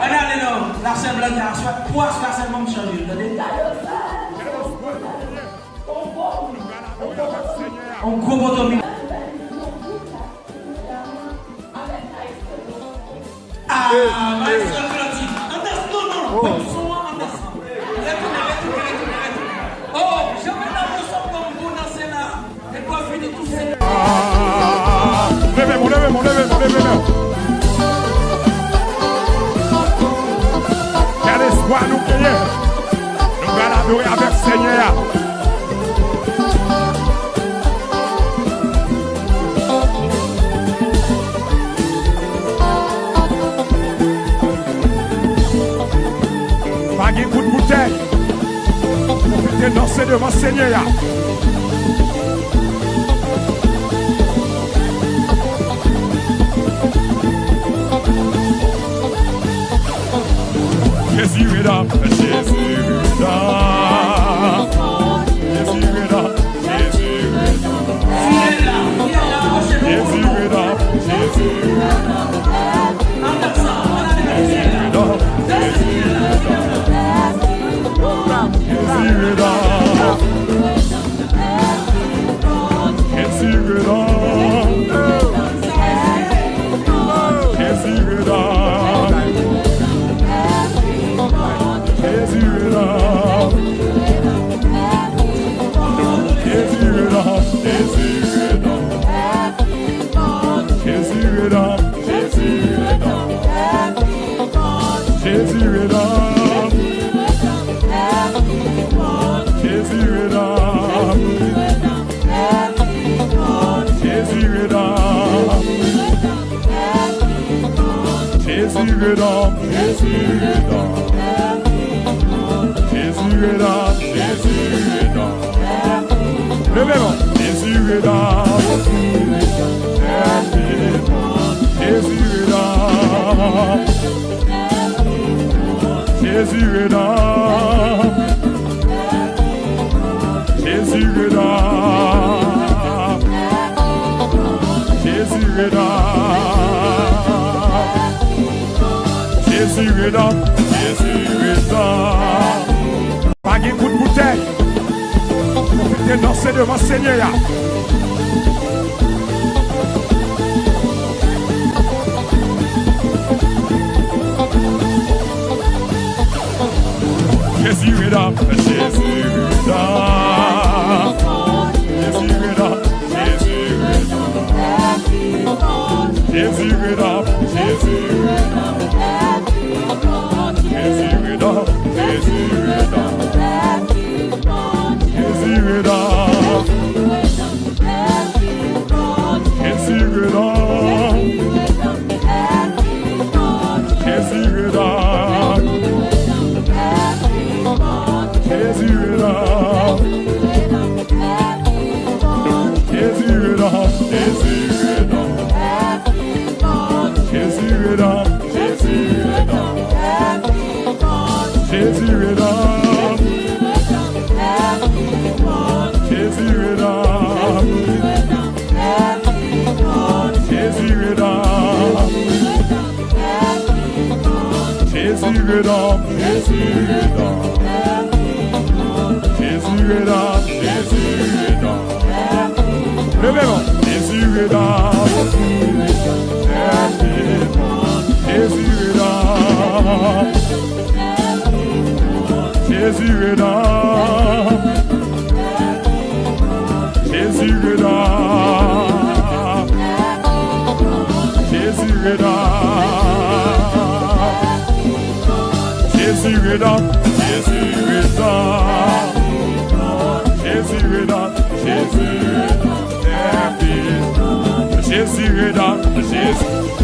Regardez là, la scène blanche, soit poids, la scène même changé. On gros bottom. Ah, mais c'est relatif. Non, oh, jamais dans le son comme vous dans ce là. Et quoi finir tout ça? Levez-moi. Quel espoir nous créons. Nous allons adorer avec Seigneur. Pas de coup de bouteille. Profitez danser devant Seigneur. Jésus est là, Jésus est là. Jésus est là, Jésus est là. Jésus est là, Jésus est là. Pas de coup de bouteille. Profitez danser devant Seigneur. Jésus est là, Jésus est là. Jésus est là, Jésus est là. Jésus est là, Jésus est là. Jésus est là, Jésus est là. Jésus est là. Jésus est là. Jésus est là. Jésus est là. Jésus est là. Jésus est là. Jésus est là. Jésus est là. Jésus est là. Jésus est là. Jésus est là. Jésus est là. Jésus est là. Jésus est là. Levez-moi. Jésus est là. Jésus est là. Jésus est là. Jésus est là. Jésus est là. Jésus est là. Jésus est là. Jésus est là. Jésus est là. Jésus est là. Jésus.